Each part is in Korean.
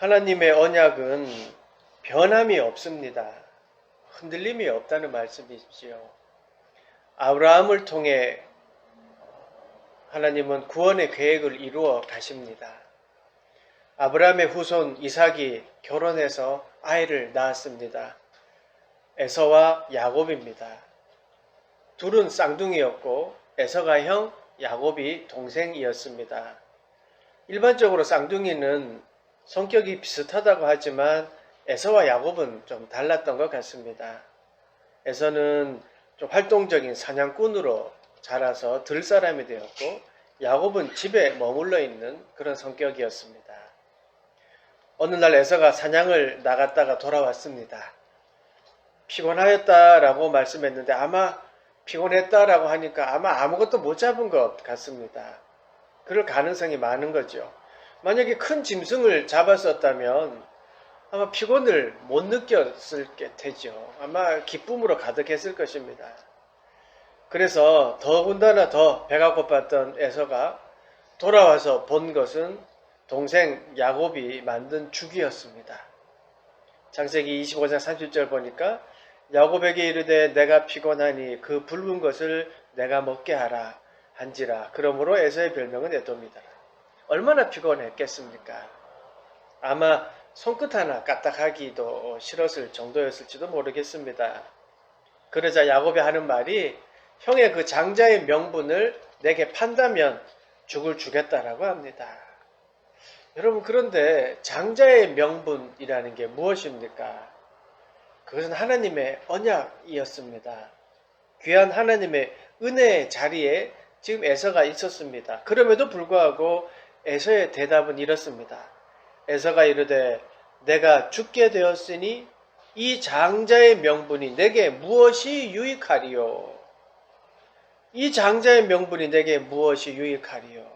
하나님의 언약은 변함이 없습니다. 흔들림이 없다는 말씀이지요. 아브라함을 통해 하나님은 구원의 계획을 이루어 가십니다. 아브라함의 후손 이삭이 결혼해서 아이를 낳았습니다. 에서와 야곱입니다. 둘은 쌍둥이였고 에서가 형, 야곱이 동생이었습니다. 일반적으로 쌍둥이는 성격이 비슷하다고 하지만 에서와 야곱은 좀 달랐던 것 같습니다. 에서는 좀 활동적인 사냥꾼으로 자라서 들사람이 되었고 야곱은 집에 머물러 있는 그런 성격이었습니다. 어느 날 에서가 사냥을 나갔다가 돌아왔습니다. 피곤하였다라고 말씀했는데 아마 피곤했다라고 하니까 아마 아무것도 못 잡은 것 같습니다. 그럴 가능성이 많은 거죠. 만약에 큰 짐승을 잡았었다면 아마 피곤을 못 느꼈을 테죠. 아마 기쁨으로 가득했을 것입니다. 그래서 더군다나 더 배가 고팠던 에서가 돌아와서 본 것은 동생 야곱이 만든 죽이었습니다. 창세기 25장 30절 보니까 야곱에게 이르되 내가 피곤하니 그 붉은 것을 내가 먹게 하라 한지라. 그러므로 에서의 별명은 에돔이다. 얼마나 피곤했겠습니까? 아마 손끝 하나 까딱하기도 싫었을 정도였을지도 모르겠습니다. 그러자 야곱이 하는 말이 형의 그 장자의 명분을 내게 판다면 죽을 주겠다라고 합니다. 여러분, 그런데 장자의 명분이라는 게 무엇입니까? 그것은 하나님의 언약이었습니다. 귀한 하나님의 은혜의 자리에 지금 에서가 있었습니다. 그럼에도 불구하고 에서의 대답은 이렇습니다. 에서가 이르되 내가 죽게 되었으니 이 장자의 명분이 내게 무엇이 유익하리요? 이 장자의 명분이 내게 무엇이 유익하리요?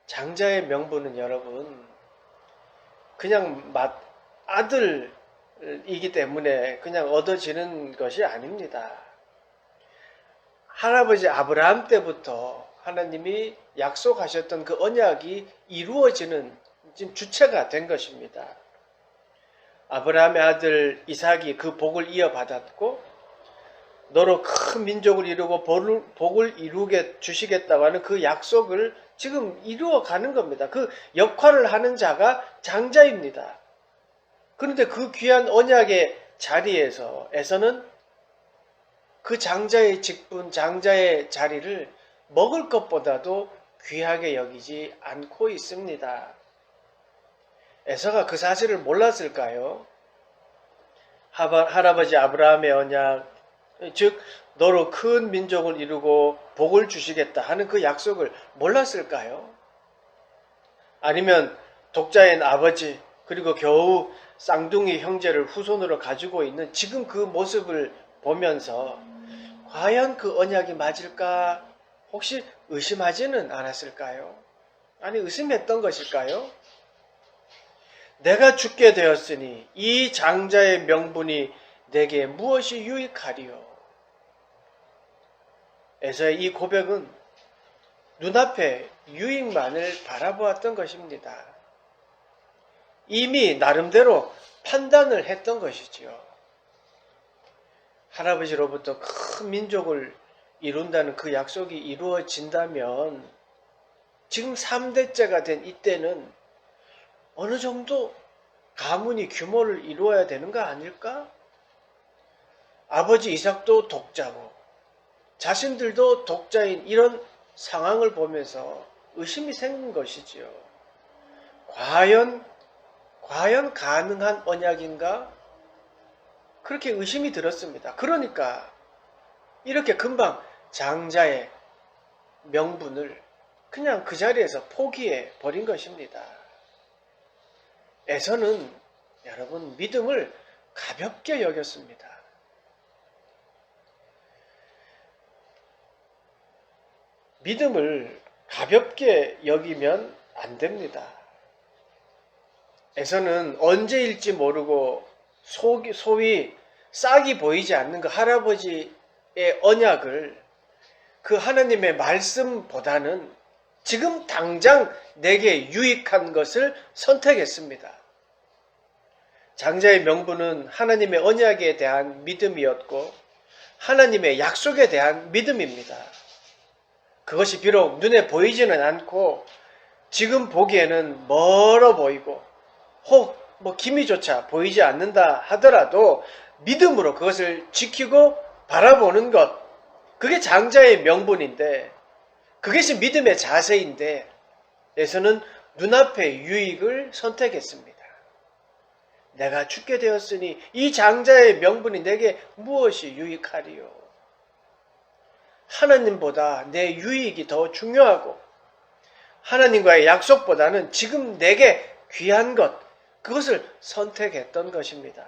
장자의 명분은 여러분 그냥 아들이기 때문에 그냥 얻어지는 것이 아닙니다. 할아버지 아브라함 때부터 하나님이 약속하셨던 그 언약이 이루어지는 지금 주체가 된 것입니다. 아브라함의 아들 이삭이 그 복을 이어받았고 너로 큰 민족을 이루고 복을 이루게 주시겠다고 하는 그 약속을 지금 이루어가는 겁니다. 그 역할을 하는 자가 장자입니다. 그런데 그 귀한 언약의 자리에서 에서는 그 장자의 직분, 장자의 자리를 먹을 것보다도 귀하게 여기지 않고 있습니다. 에서가 그 사실을 몰랐을까요? 할아버지 아브라함의 언약, 즉 너로 큰 민족을 이루고 복을 주시겠다 하는 그 약속을 몰랐을까요? 아니면 독자인 아버지 그리고 겨우 쌍둥이 형제를 후손으로 가지고 있는 지금 그 모습을 보면서 과연 그 언약이 맞을까 혹시 의심하지는 않았을까요? 아니 의심했던 것일까요? 내가 죽게 되었으니 이 장자의 명분이 내게 무엇이 유익하리요? 에서의 이 고백은 눈앞에 유익만을 바라보았던 것입니다. 이미 나름대로 판단을 했던 것이지요. 할아버지로부터 큰 민족을 이룬다는 그 약속이 이루어진다면 지금 3대째가 된 이때는 어느 정도 가문이 규모를 이루어야 되는 거 아닐까? 아버지 이삭도 독자고 자신들도 독자인 이런 상황을 보면서 의심이 생긴 것이지요. 과연 가능한 언약인가? 그렇게 의심이 들었습니다. 그러니까 이렇게 금방 장자의 명분을 그냥 그 자리에서 포기해 버린 것입니다. 에서는 여러분 믿음을 가볍게 여겼습니다. 믿음을 가볍게 여기면 안 됩니다. 에서는 언제일지 모르고 소위 싹이 보이지 않는 그 할아버지의 언약을 그 하나님의 말씀보다는 지금 당장 내게 유익한 것을 선택했습니다. 장자의 명분은 하나님의 언약에 대한 믿음이었고 하나님의 약속에 대한 믿음입니다. 그것이 비록 눈에 보이지는 않고 지금 보기에는 멀어 보이고 혹 기미조차 보이지 않는다 하더라도 믿음으로 그것을 지키고 바라보는 것, 그게 장자의 명분인데, 그것이 믿음의 자세인데 에서는 눈앞의 유익을 선택했습니다. 내가 죽게 되었으니 이 장자의 명분이 내게 무엇이 유익하리요? 하나님보다 내 유익이 더 중요하고 하나님과의 약속보다는 지금 내게 귀한 것, 그것을 선택했던 것입니다.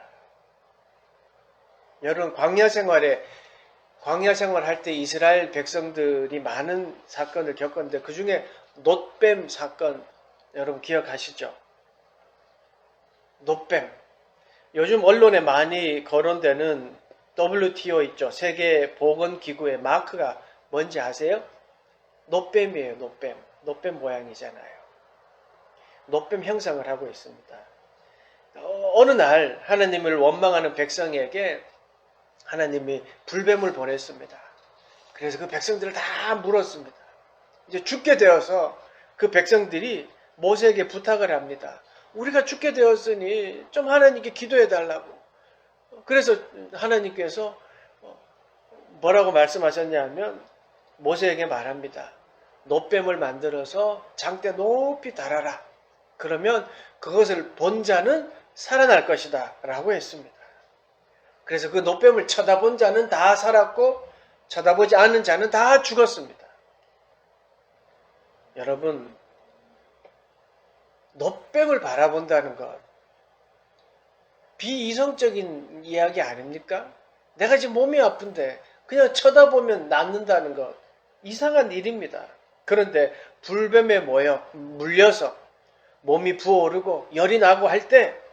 여러분, 광야 생활할 때 이스라엘 백성들이 많은 사건을 겪었는데 그 중에 놋뱀 사건 여러분 기억하시죠? 놋뱀. 요즘 언론에 많이 거론되는 WTO 있죠. 세계보건기구의 마크가 뭔지 아세요? 놋뱀이에요. 놋뱀. 놋뱀 모양이잖아요. 놋뱀 형상을 하고 있습니다. 어느 날 하나님을 원망하는 백성에게 하나님이 불뱀을 보냈습니다. 그래서 그 백성들을 다 물었습니다. 이제 죽게 되어서 그 백성들이 모세에게 부탁을 합니다. 우리가 죽게 되었으니 좀 하나님께 기도해 달라고. 그래서 하나님께서 뭐라고 말씀하셨냐면 모세에게 말합니다. 놋뱀을 만들어서 장대 높이 달아라. 그러면 그것을 본 자는 살아날 것이다 라고 했습니다. 그래서 그 놋뱀을 쳐다본 자는 다 살았고 쳐다보지 않은 자는 다 죽었습니다. 여러분, 놋뱀을 바라본다는 것 비이성적인 이야기 아닙니까? 내가 지금 몸이 아픈데 그냥 쳐다보면 낫는다는 것 이상한 일입니다. 그런데 불뱀에 물려서 몸이 부어오르고 열이 나고 할 때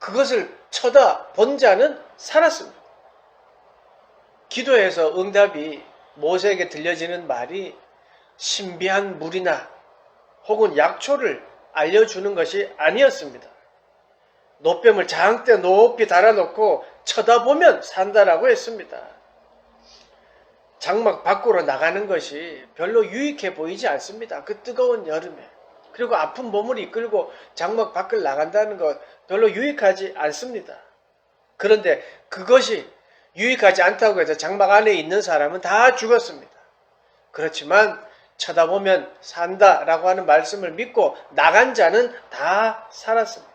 그것을 쳐다본 자는 살았습니다. 기도에서 응답이 모세에게 들려지는 말이 신비한 물이나 혹은 약초를 알려주는 것이 아니었습니다. 놋뱀을 장대 높이 달아놓고 쳐다보면 산다라고 했습니다. 장막 밖으로 나가는 것이 별로 유익해 보이지 않습니다. 그 뜨거운 여름에. 그리고 아픈 몸을 이끌고 장막 밖을 나간다는 것 별로 유익하지 않습니다. 그런데 그것이 유익하지 않다고 해서 장막 안에 있는 사람은 다 죽었습니다. 그렇지만 쳐다보면 산다라고 하는 말씀을 믿고 나간 자는 다 살았습니다.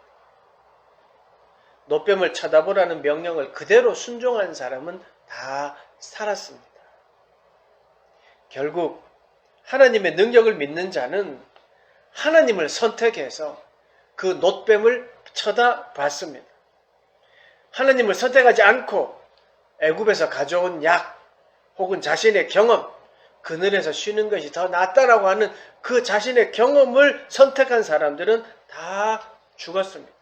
놋뱀을 쳐다보라는 명령을 그대로 순종한 사람은 다 살았습니다. 결국 하나님의 능력을 믿는 자는 하나님을 선택해서 그 놋뱀을 쳐다봤습니다. 하나님을 선택하지 않고 애굽에서 가져온 약 혹은 자신의 경험, 그늘에서 쉬는 것이 더 낫다라고 하는 그 자신의 경험을 선택한 사람들은 다 죽었습니다.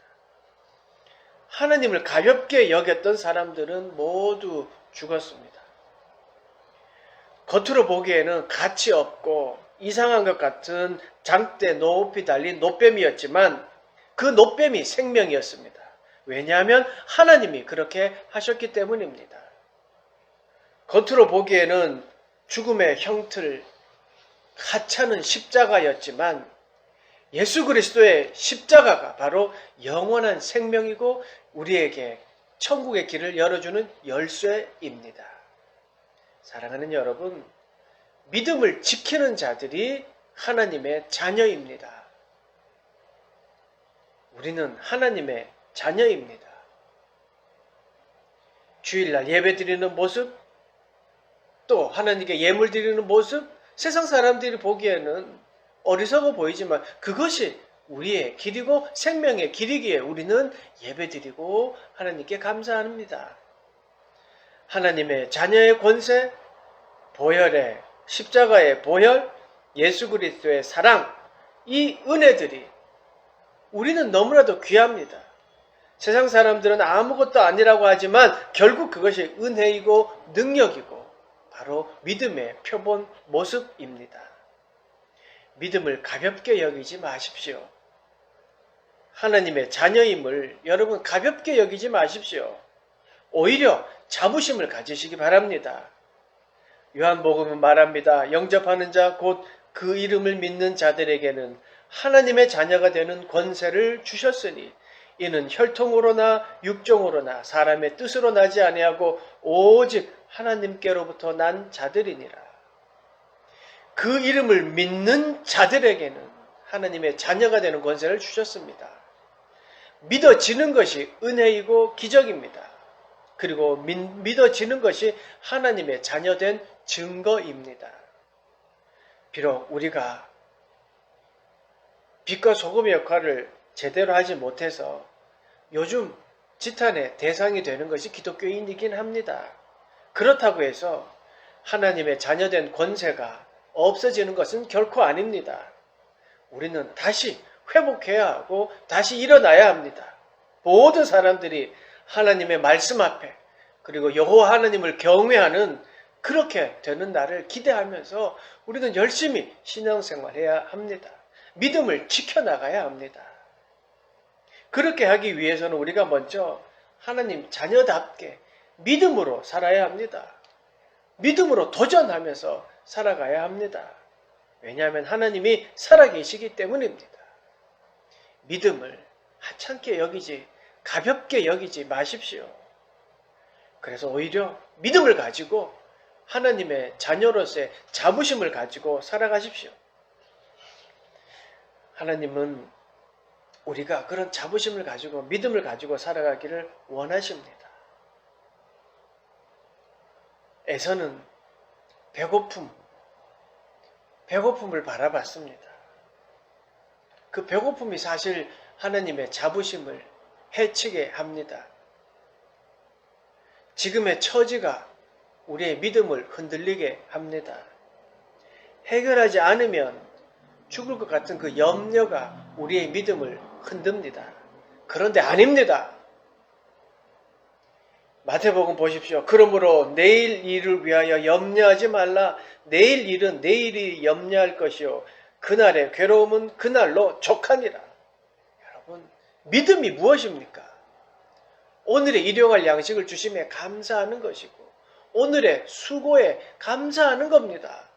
하나님을 가볍게 여겼던 사람들은 모두 죽었습니다. 겉으로 보기에는 가치 없고 이상한 것 같은 장대 높이 달린 놋뱀이었지만 그 놋뱀이 생명이었습니다. 왜냐하면 하나님이 그렇게 하셨기 때문입니다. 겉으로 보기에는 죽음의 형틀, 하찮은 십자가였지만 예수 그리스도의 십자가가 바로 영원한 생명이고 우리에게 천국의 길을 열어주는 열쇠입니다. 사랑하는 여러분, 믿음을 지키는 자들이 하나님의 자녀입니다. 우리는 하나님의 자녀입니다. 주일날 예배 드리는 모습, 또 하나님께 예물 드리는 모습, 세상 사람들이 보기에는 어리석어 보이지만 그것이 우리의 길이고 생명의 길이기에 우리는 예배 드리고 하나님께 감사합니다. 하나님의 자녀의 권세, 보혈의 십자가의 보혈, 예수 그리스도의 사랑, 이 은혜들이 우리는 너무나도 귀합니다. 세상 사람들은 아무것도 아니라고 하지만 결국 그것이 은혜이고 능력이고 바로 믿음의 표본 모습입니다. 믿음을 가볍게 여기지 마십시오. 하나님의 자녀임을 여러분 가볍게 여기지 마십시오. 오히려 자부심을 가지시기 바랍니다. 요한복음은 말합니다. 영접하는 자 곧 그 이름을 믿는 자들에게는 하나님의 자녀가 되는 권세를 주셨으니 이는 혈통으로나 육종으로나 사람의 뜻으로 나지 아니하고 오직 하나님께로부터 난 자들이니라. 그 이름을 믿는 자들에게는 하나님의 자녀가 되는 권세를 주셨습니다. 믿어지는 것이 은혜이고 기적입니다. 그리고 믿어지는 것이 하나님의 자녀된 증거입니다. 비록 우리가 빛과 소금의 역할을 제대로 하지 못해서 요즘 지탄의 대상이 되는 것이 기독교인이긴 합니다. 그렇다고 해서 하나님의 자녀된 권세가 없어지는 것은 결코 아닙니다. 우리는 다시 회복해야 하고 다시 일어나야 합니다. 모든 사람들이 하나님의 말씀 앞에 그리고 여호와 하나님을 경외하는 그렇게 되는 날을 기대하면서 우리는 열심히 신앙생활해야 합니다. 믿음을 지켜나가야 합니다. 그렇게 하기 위해서는 우리가 먼저 하나님 자녀답게 믿음으로 살아야 합니다. 믿음으로 도전하면서 살아가야 합니다. 왜냐하면 하나님이 살아계시기 때문입니다. 믿음을 하찮게 여기지 가볍게 여기지 마십시오. 그래서 오히려 믿음을 가지고 하나님의 자녀로서의 자부심을 가지고 살아가십시오. 하나님은 우리가 그런 자부심을 가지고 믿음을 가지고 살아가기를 원하십니다. 에서는 배고픔을 바라봤습니다. 그 배고픔이 사실 하나님의 자부심을 해치게 합니다. 지금의 처지가 우리의 믿음을 흔들리게 합니다. 해결하지 않으면 죽을 것 같은 그 염려가 우리의 믿음을 흔듭니다. 그런데 아닙니다. 마태복음 보십시오. 그러므로 내일 일을 위하여 염려하지 말라. 내일 일은 내일이 염려할 것이요 그날의 괴로움은 그날로 족하니라. 여러분, 믿음이 무엇입니까? 오늘의 일용할 양식을 주심에 감사하는 것이고 오늘의 수고에 감사하는 겁니다.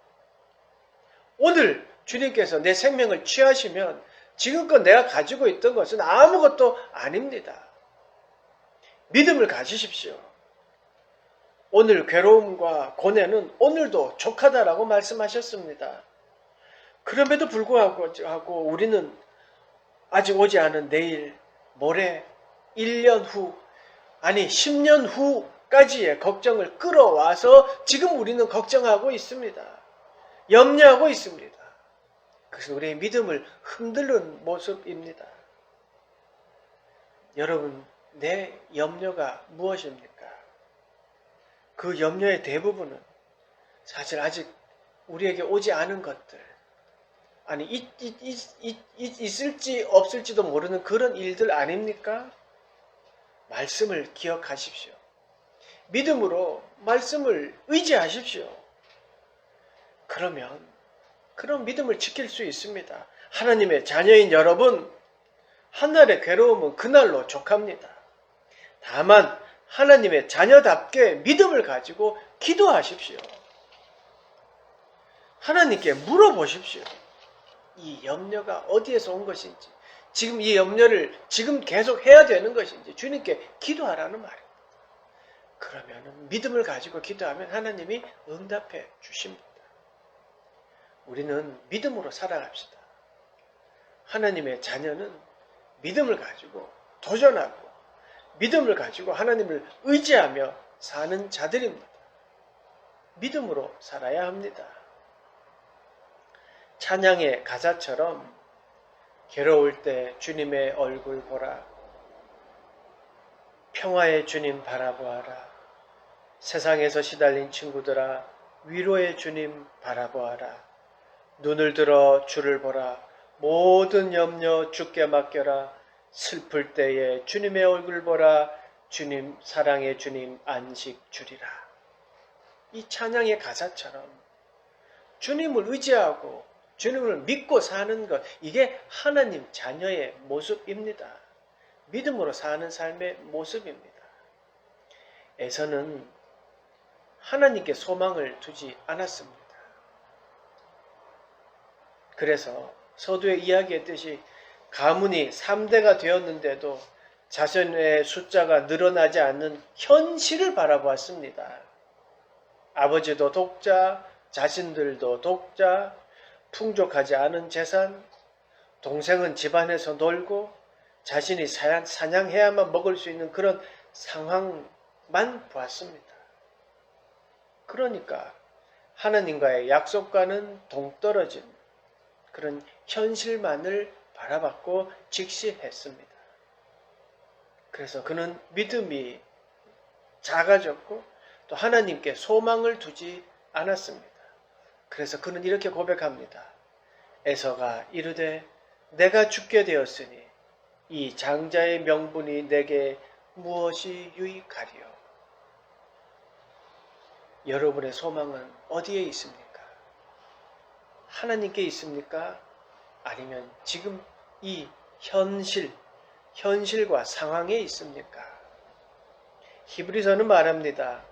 오늘 주님께서 내 생명을 취하시면 지금껏 내가 가지고 있던 것은 아무것도 아닙니다. 믿음을 가지십시오. 오늘 괴로움과 고뇌는 오늘도 족하다라고 말씀하셨습니다. 그럼에도 불구하고 우리는 아직 오지 않은 내일, 모레, 1년 후, 아니 10년 후까지의 걱정을 끌어와서 지금 우리는 걱정하고 있습니다. 염려하고 있습니다. 그래서 우리의 믿음을 흔들는 모습입니다. 여러분, 내 염려가 무엇입니까? 그 염려의 대부분은 사실 아직 우리에게 오지 않은 것들, 아니 있을지 없을지도 모르는 그런 일들 아닙니까? 말씀을 기억하십시오. 믿음으로 말씀을 의지하십시오. 그러면 그런 믿음을 지킬 수 있습니다. 하나님의 자녀인 여러분, 한날의 괴로움은 그날로 족합니다. 다만 하나님의 자녀답게 믿음을 가지고 기도하십시오. 하나님께 물어보십시오. 이 염려가 어디에서 온 것인지, 지금 이 염려를 지금 계속 해야 되는 것인지 주님께 기도하라는 말입니다. 그러면 믿음을 가지고 기도하면 하나님이 응답해 주십니다. 우리는 믿음으로 살아갑시다. 하나님의 자녀는 믿음을 가지고 도전하고 믿음을 가지고 하나님을 의지하며 사는 자들입니다. 믿음으로 살아야 합니다. 찬양의 가사처럼 괴로울 때 주님의 얼굴 보라. 평화의 주님 바라보아라. 세상에서 시달린 친구들아 위로의 주님 바라보아라. 눈을 들어 주를 보라. 모든 염려 주께 맡겨라. 슬플 때에 주님의 얼굴 보라. 주님 사랑의 주님 안식 주리라. 이 찬양의 가사처럼 주님을 의지하고 주님을 믿고 사는 것, 이게 하나님 자녀의 모습입니다. 믿음으로 사는 삶의 모습입니다. 에서는 하나님께 소망을 두지 않았습니다. 그래서 서두에 이야기했듯이 가문이 3대가 되었는데도 자손의 숫자가 늘어나지 않는 현실을 바라보았습니다. 아버지도 독자, 자신들도 독자, 풍족하지 않은 재산, 동생은 집안에서 놀고 자신이 사냥해야만 먹을 수 있는 그런 상황만 보았습니다. 그러니까 하나님과의 약속과는 동떨어진 그런 현실만을 바라봤고 직시했습니다. 그래서 그는 믿음이 작아졌고 또 하나님께 소망을 두지 않았습니다. 그래서 그는 이렇게 고백합니다. 에서가 이르되 내가 죽게 되었으니 이 장자의 명분이 내게 무엇이 유익하리요. 여러분의 소망은 어디에 있습니까? 하나님께 있습니까? 아니면 지금 이 현실과 상황에 있습니까? 히브리서는 말합니다.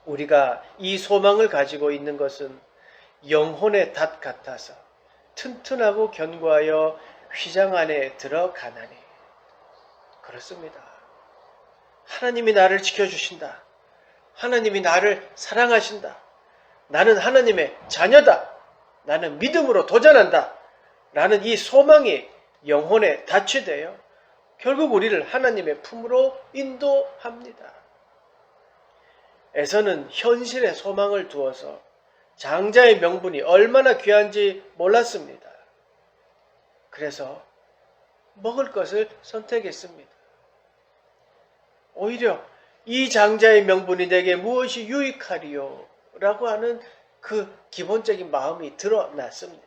우리가 이 소망을 가지고 있는 것은 영혼의 닷 같아서 튼튼하고 견고하여 휘장 안에 들어가나니. 그렇습니다. 하나님이 나를 지켜주신다. 하나님이 나를 사랑하신다. 나는 하나님의 자녀다. 나는 믿음으로 도전한다. 라는 이 소망이 영혼에 닻이 되어 결국 우리를 하나님의 품으로 인도합니다. 에서는 현실에 소망을 두어서 장자의 명분이 얼마나 귀한지 몰랐습니다. 그래서 먹을 것을 선택했습니다. 오히려 이 장자의 명분이 내게 무엇이 유익하리요? 라고 하는 그 기본적인 마음이 드러났습니다.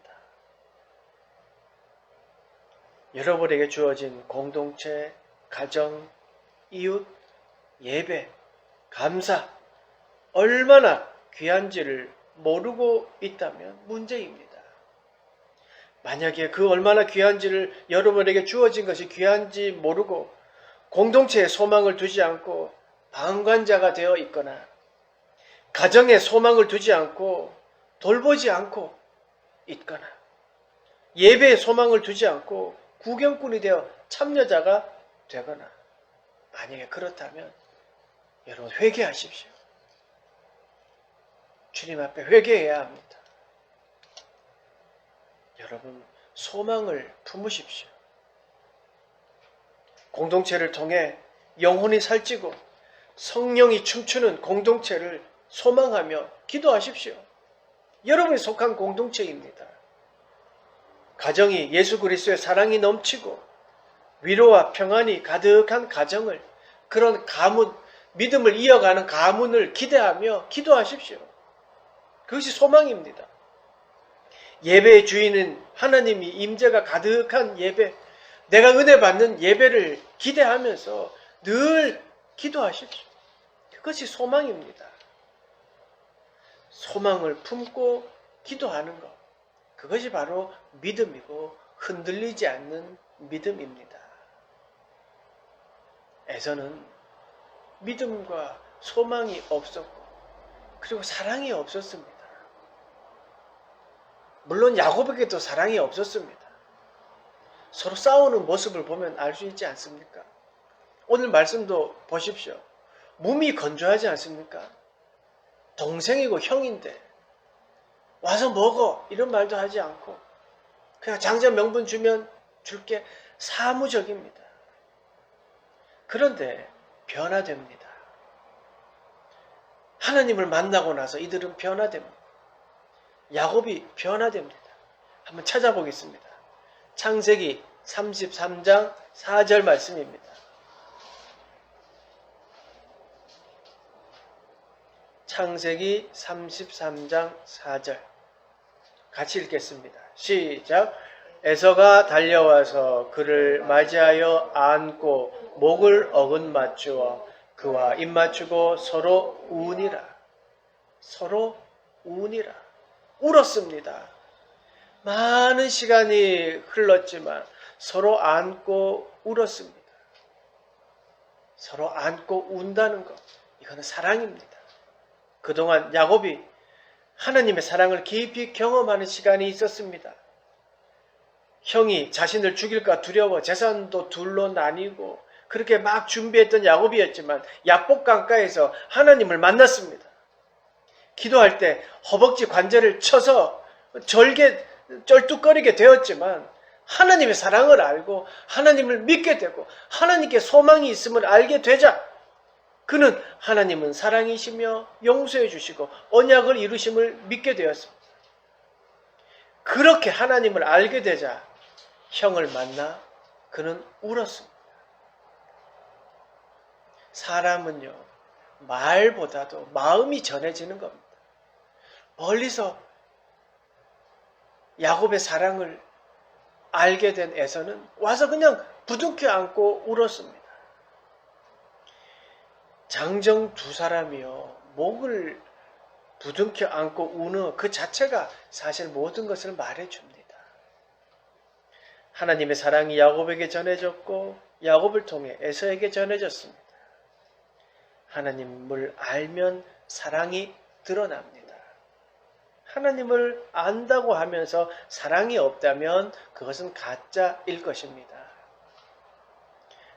여러분에게 주어진 공동체, 가정, 이웃, 예배, 감사, 얼마나 귀한지를 모르고 있다면 문제입니다. 만약에 그 얼마나 귀한지를 여러분에게 주어진 것이 귀한지 모르고 공동체에 소망을 두지 않고 방관자가 되어 있거나 가정에 소망을 두지 않고 돌보지 않고 있거나 예배에 소망을 두지 않고 구경꾼이 되어 참여자가 되거나 만약에 그렇다면 여러분 회개하십시오. 주님 앞에 회개해야 합니다. 여러분 소망을 품으십시오. 공동체를 통해 영혼이 살찌고 성령이 춤추는 공동체를 소망하며 기도하십시오. 여러분이 속한 공동체입니다. 가정이 예수 그리스도의 사랑이 넘치고 위로와 평안이 가득한 가정을, 그런 가문, 믿음을 이어가는 가문을 기대하며 기도하십시오. 그것이 소망입니다. 예배의 주인은 하나님이 임재가 가득한 예배, 내가 은혜 받는 예배를 기대하면서 늘 기도하십시오. 그것이 소망입니다. 소망을 품고 기도하는 것, 그것이 바로 믿음이고 흔들리지 않는 믿음입니다. 에서는 믿음과 소망이 없었고 그리고 사랑이 없었습니다. 물론 야곱에게도 사랑이 없었습니다. 서로 싸우는 모습을 보면 알 수 있지 않습니까? 오늘 말씀도 보십시오. 몸이 건조하지 않습니까? 동생이고 형인데 와서 먹어 이런 말도 하지 않고 그냥 장자 명분 주면 줄게, 사무적입니다. 그런데 변화됩니다. 하나님을 만나고 나서 이들은 변화됩니다. 야곱이 변화됩니다. 한번 찾아보겠습니다. 창세기 33장 4절 말씀입니다. 창세기 33장 4절 같이 읽겠습니다. 시작. 에서가 달려와서 그를 맞이하여 안고 목을 어긋맞추어 그와 입맞추고 서로 우니라. 서로 우니라. 울었습니다. 많은 시간이 흘렀지만 서로 안고 울었습니다. 서로 안고 운다는 것, 이거는 사랑입니다. 그동안 야곱이 하나님의 사랑을 깊이 경험하는 시간이 있었습니다. 형이 자신을 죽일까 두려워 재산도 둘로 나뉘고 그렇게 막 준비했던 야곱이었지만 야복 강가에서 하나님을 만났습니다. 기도할 때 허벅지 관절을 쳐서 쩔뚝거리게 되었지만 하나님의 사랑을 알고 하나님을 믿게 되고 하나님께 소망이 있음을 알게 되자 그는 하나님은 사랑이시며 용서해 주시고 언약을 이루심을 믿게 되었습니다. 그렇게 하나님을 알게 되자 형을 만나 그는 울었습니다. 사람은요, 말보다도 마음이 전해지는 겁니다. 멀리서 야곱의 사랑을 알게 된 에서는 와서 그냥 부둥켜 안고 울었습니다. 장정 두 사람이요, 목을 부둥켜 안고 우는 그 자체가 사실 모든 것을 말해줍니다. 하나님의 사랑이 야곱에게 전해졌고 야곱을 통해 에서에게 전해졌습니다. 하나님을 알면 사랑이 드러납니다. 하나님을 안다고 하면서 사랑이 없다면 그것은 가짜일 것입니다.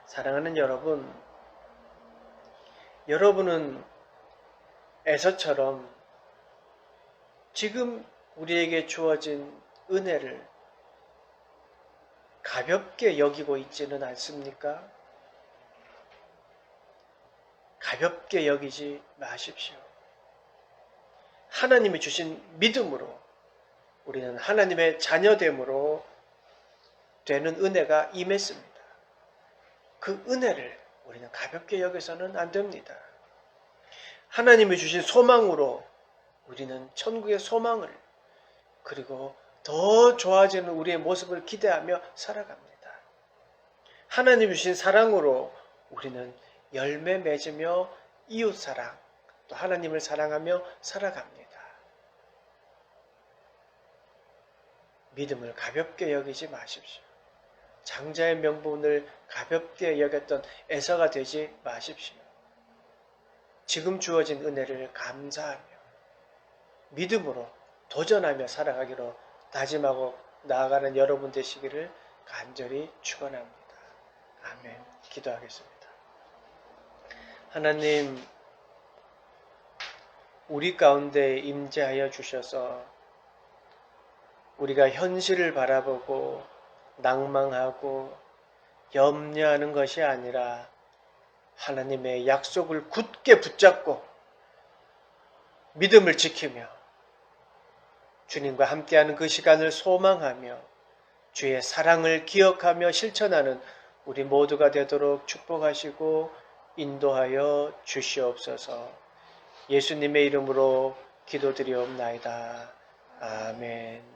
사랑하는 여러분, 여러분은 에서처럼 지금 우리에게 주어진 은혜를 가볍게 여기고 있지는 않습니까? 가볍게 여기지 마십시오. 하나님이 주신 믿음으로 우리는 하나님의 자녀됨으로 되는 은혜가 임했습니다. 그 은혜를 우리는 가볍게 여겨서는 안 됩니다. 하나님이 주신 소망으로 우리는 천국의 소망을 그리고 더 좋아지는 우리의 모습을 기대하며 살아갑니다. 하나님이 주신 사랑으로 우리는 열매 맺으며 이웃사랑 또 하나님을 사랑하며 살아갑니다. 믿음을 가볍게 여기지 마십시오. 장자의 명분을 가볍게 여겼던 에서가 되지 마십시오. 지금 주어진 은혜를 감사하며 믿음으로 도전하며 살아가기로 다짐하고 나아가는 여러분 되시기를 간절히 축원합니다. 아멘. 기도하겠습니다. 하나님, 우리 가운데 임재하여 주셔서 우리가 현실을 바라보고 낭망하고 염려하는 것이 아니라 하나님의 약속을 굳게 붙잡고 믿음을 지키며 주님과 함께하는 그 시간을 소망하며 주의 사랑을 기억하며 실천하는 우리 모두가 되도록 축복하시고 인도하여 주시옵소서. 예수님의 이름으로 기도드리옵나이다. 아멘.